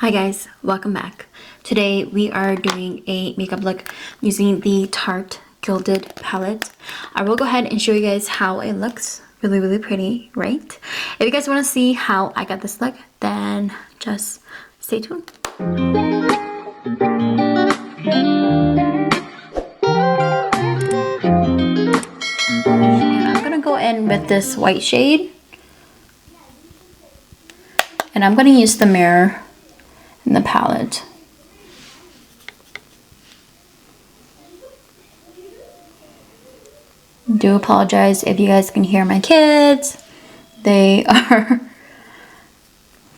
Hi guys, welcome back. Today we are doing a makeup look using the Tarte Gilded palette. I will go ahead and show you guys how it looks. Really pretty, right? If you guys want to see how I got this look, then just stay tuned. And I'm gonna go in with this white shade. And I'm gonna use the mirror in the palette. Do apologize if you guys can hear my kids. They are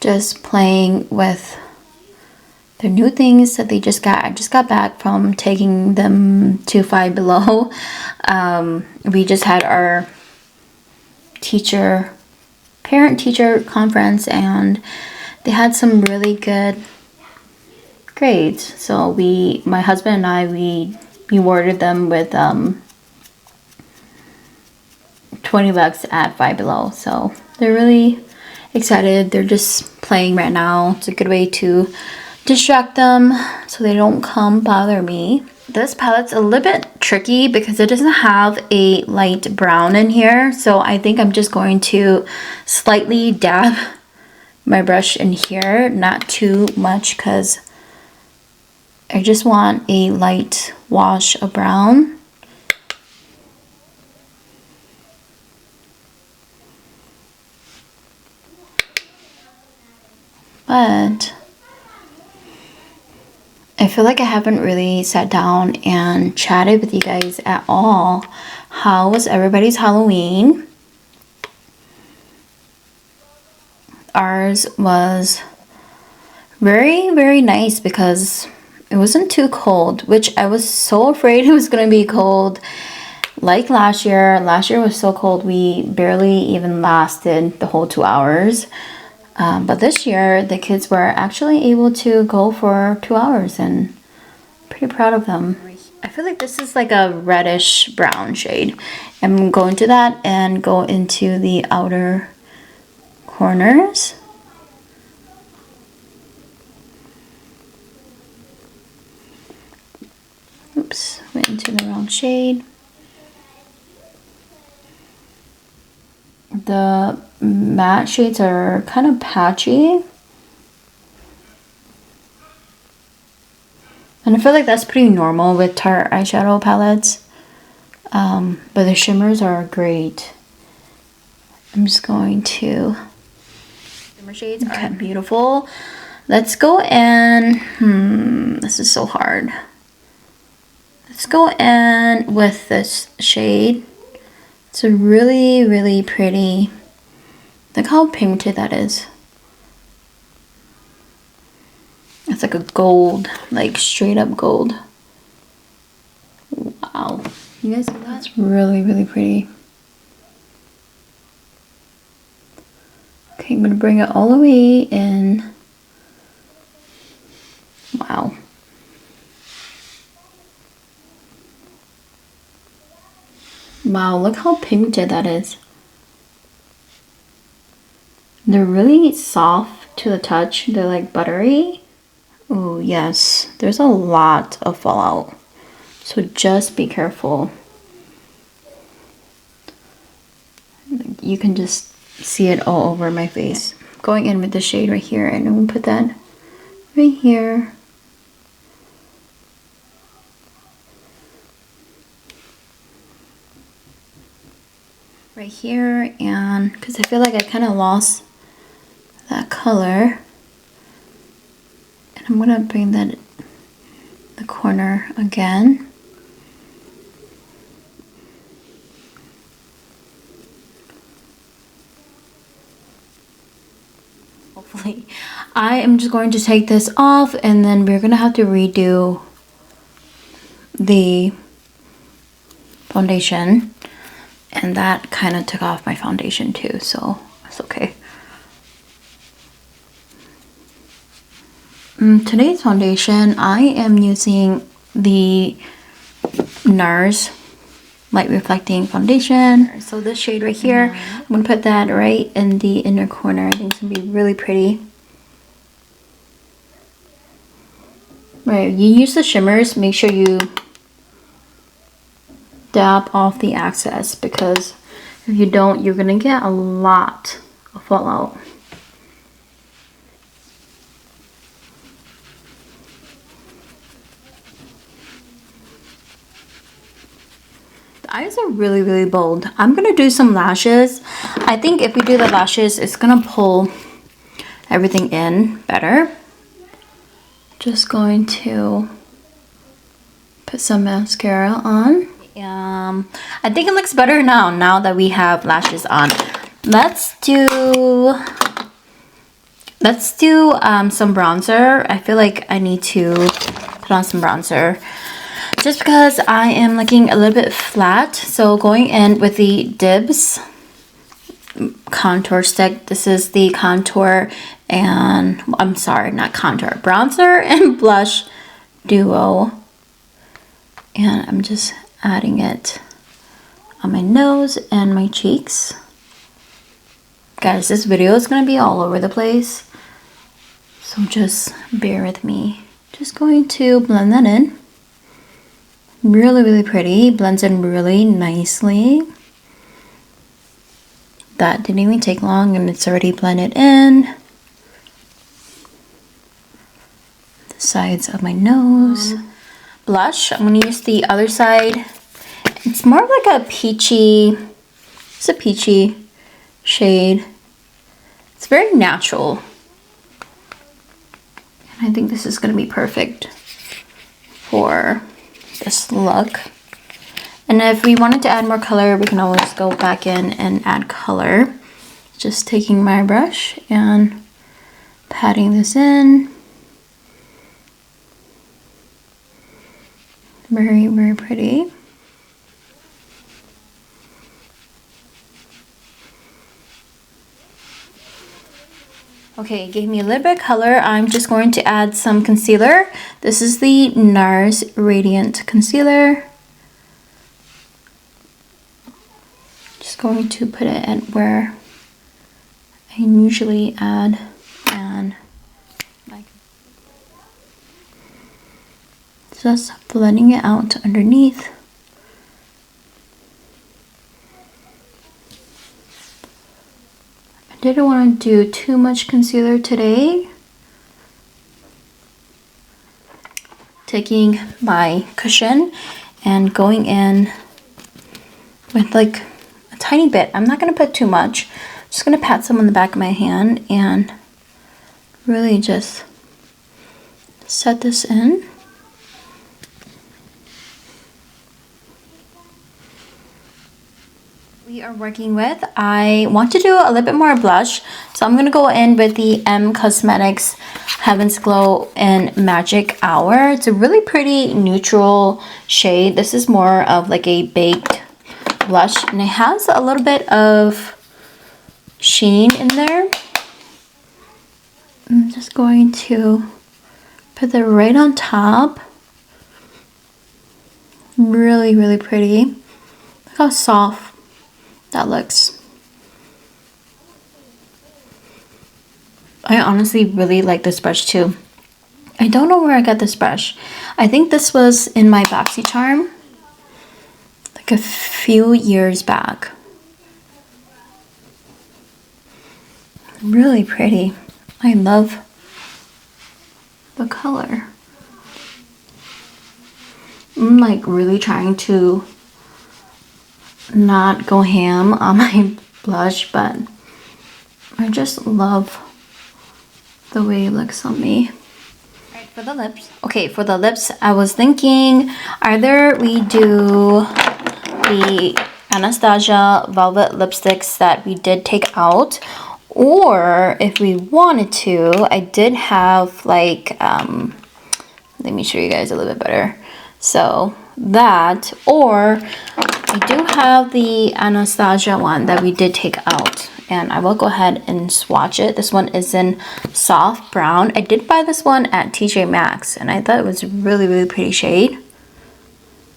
just playing with their new things that they just got. I just got back from taking them to Five Below. We just had our parent-teacher conference, and they had some really good grades. So my husband and I, we rewarded them with $20 at Five Below. So they're really excited. They're just playing right now. It's a good way to distract them so they don't come bother me. This palette's a little bit tricky because it doesn't have a light brown in here. So I think I'm just going to slightly dab my brush in here, not too much, because I just want a light wash of brown. But I feel like I haven't really sat down and chatted with you guys at all. How was everybody's Halloween? Ours was very nice because it wasn't too cold, which I was so afraid it was gonna be cold. Like last year was so cold we barely even lasted the whole 2 hours. But this year, the kids were actually able to go for 2 hours, and I'm pretty proud of them. I feel like this is like a reddish brown shade. I'm going to that and go into the outer corners. Oops, went into the wrong shade. The matte shades are kind of patchy. And I feel like that's pretty normal with Tarte eyeshadow palettes. But the shimmers are great. I'm just going to... Shimmer shades are beautiful. Let's go in... this is so hard. Let's go in with this shade. It's a really pretty. Look how pigmented that is. It's like a gold, like straight up gold. Wow. You guys see that? That's really pretty. Okay, I'm gonna bring it all the way in. Wow. Wow, look how pigmented that is. They're really soft to the touch. They're like buttery. Oh yes, there's a lot of fallout. So just be careful. You can just see it all over my face. Going in with the shade right here, and I'm gonna put that right here. Right here, and because I feel like I kind of lost that color, and I'm gonna bring that the corner again. Hopefully, I am just going to take this off, and then we're gonna have to redo the foundation. And that kind of took off my foundation too, so it's okay. Today's foundation, I am using the NARS Light Reflecting Foundation. So this shade right here, I'm going to put that right in the inner corner. I think it's going to be really pretty. Right, you use the shimmers, make sure you dab off the excess, because if you don't, you're gonna get a lot of fallout. The eyes are really, really bold. I'm gonna do some lashes. I think if we do the lashes, it's gonna pull everything in better. Just going to put some mascara on. I think it looks better now that we have lashes on. Let's do some bronzer. I feel like I need to put on some bronzer just because I am looking a little bit flat. So going in with the Dibs contour stick. This is the contour and, I'm sorry, not contour, bronzer and blush duo. And I'm just adding it on my nose and my cheeks. Guys, this video is going to be all over the place, so just bear with me. Just going to blend that in. Really, really pretty. Blends in really nicely. That didn't even take long and it's already blended in. The sides of my nose. Blush, I'm going to use the other side. It's more of like a peachy, it's a peachy shade. It's very natural. And I think this is going to be perfect for this look. And if we wanted to add more color, we can always go back in and add color. Just taking my brush and patting this in. Very, very pretty. Okay, it gave me a little bit of color. I'm just going to add some concealer. This is the NARS Radiant Concealer. Just going to put it at where I usually add, and like just blending it out underneath. I didn't want to do too much concealer today. Taking my cushion and going in with like a tiny bit. I'm not going to put too much. I'm just going to pat some on the back of my hand and really just set this in. We are working with, I want to do a little bit more blush, so I'm going to go in with the M Cosmetics Heaven's Glow in Magic Hour. It's a really pretty neutral shade. This is more of like a baked blush, and it has a little bit of sheen in there. I'm just going to put that right on top. Really, really pretty. Look how soft that looks. I honestly really like this brush too. I don't know where I got this brush. I think this was in my BoxyCharm like a few years back. Really pretty. I love the color. I'm like really trying to not go ham on my blush, but I just love the way it looks on me. Alright, for the lips. Okay, for the lips, I was thinking either we do the Anastasia Velvet lipsticks that we did take out, or if we wanted to, I did have like, let me show you guys a little bit better. So that, or I do have the Anastasia one that we did take out, and I will go ahead and swatch it. This one is in soft brown. I did buy this one at TJ Maxx, and I thought it was a really, really pretty shade.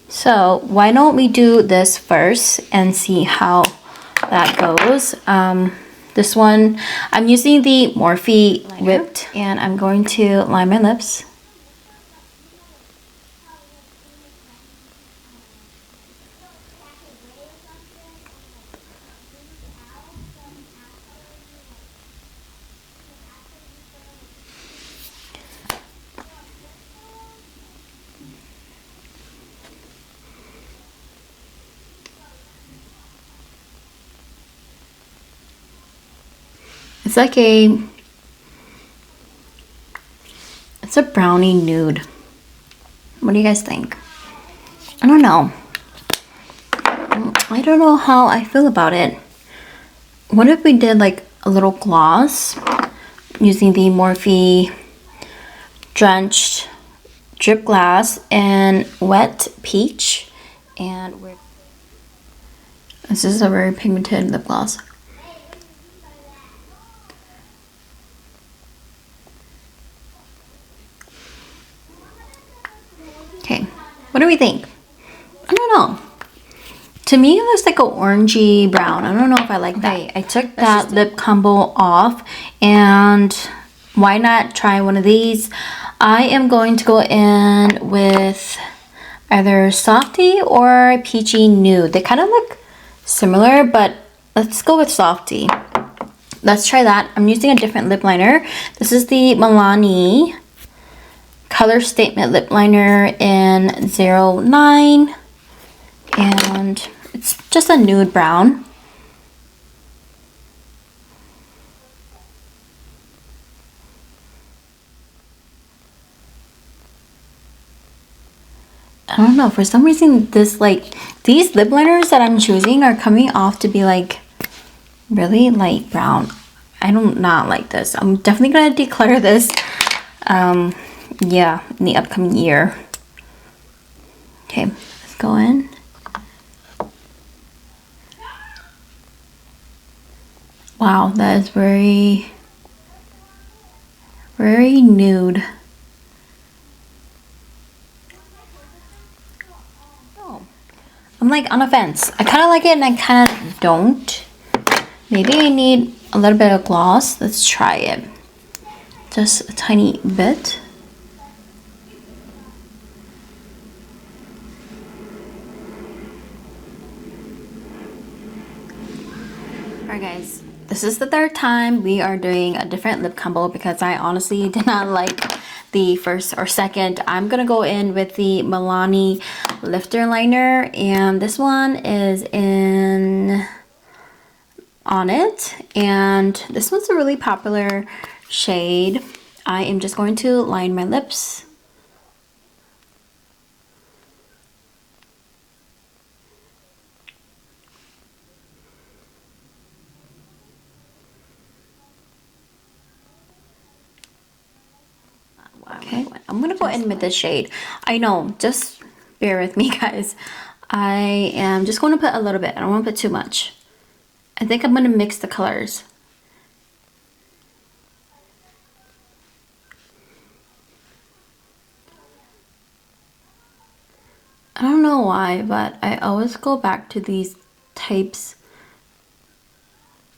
So why don't we do this first and see how that goes. This one, I'm using the Morphe Whipped, and I'm going to line my lips. It's like it's a brownie nude. What do you guys think? I don't know. I don't know how I feel about it. What if we did like a little gloss using the Morphe Drenched Drip Glass and Wet Peach, and this is a very pigmented lip gloss. Okay, what do we think? I don't know. To me, it looks like an orangey brown. I don't know if I like that. I took that lip combo off, and why not try one of these? I am going to go in with either Softy or Peachy Nude. They kind of look similar, but let's go with Softy. Let's try that. I'm using a different lip liner. This is the Milani Color Statement Lip Liner in 09. And it's just a nude brown. I don't know, for some reason these lip liners that I'm choosing are coming off to be like really light brown. I do not like this. I'm definitely gonna declutter this yeah, in the upcoming year. Okay, let's go in. Wow, that is very, very nude. Oh, I'm like on a fence. I kind of like it and I kind of don't. Maybe I need a little bit of gloss. Let's try it. Just a tiny bit. Alright guys, this is the third time we are doing a different lip combo because I honestly did not like the first or second. I'm gonna go in with the Milani lifter liner, and this one is in On It, and this one's a really popular shade. I am just going to line my lips. Okay, I'm gonna go in with this shade. I know, just bear with me guys. I am just going to put a little bit. I don't want to put too much. I think I'm going to mix the colors. I don't know why, but I always go back to these types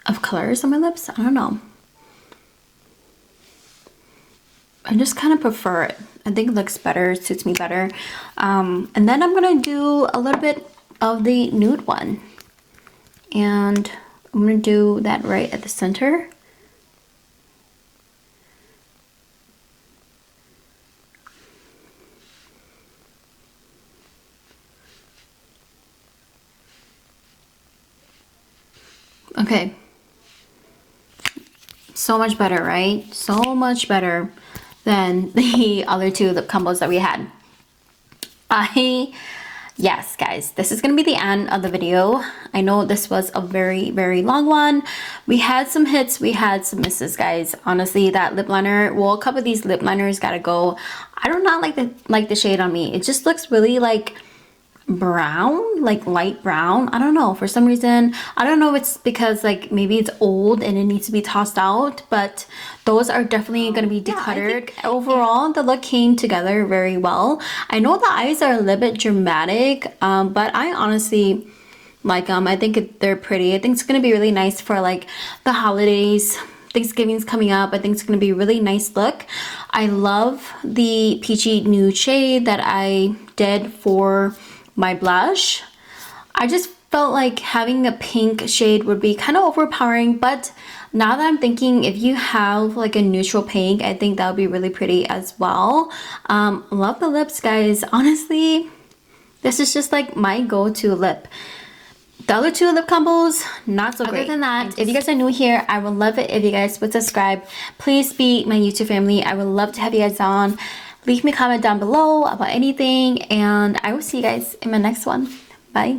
of colors on my lips. I don't know. I just kind of prefer it. I think it looks better, it suits me better. And then I'm gonna do a little bit of the nude one. And I'm gonna do that right at the center. Okay. So much better, right? So much better than the other two lip combos that we had. Yes guys, this is gonna be the end of the video. I know this was a very, very long one. We had some hits, we had some misses, guys. Honestly, that lip liner, well, a couple of these lip liners gotta go. I do not like the shade on me. It just looks really like brown, like light brown. I don't know, for some reason. I don't know if it's because like maybe it's old and it needs to be tossed out, but those are definitely going to be decluttered. Yeah, overall the look came together very well. I know the eyes are a little bit dramatic, but I honestly like them. I think they're pretty. I think it's going to be really nice for like the holidays. Thanksgiving's coming up. I think it's going to be a really nice look. I love the peachy nude shade that I did for my blush. I just felt like having a pink shade would be kind of overpowering, but now that I'm thinking, if you have like a neutral pink, I think that would be really pretty as well. Love the lips, guys. Honestly, this is just like my go-to lip. The other two lip combos, not so great. Other than that, if you guys are new here, I would love it if you guys would subscribe. Please be my YouTube family. I would love to have you guys on. Leave me a comment down below about anything, and I will see you guys in my next one. Bye.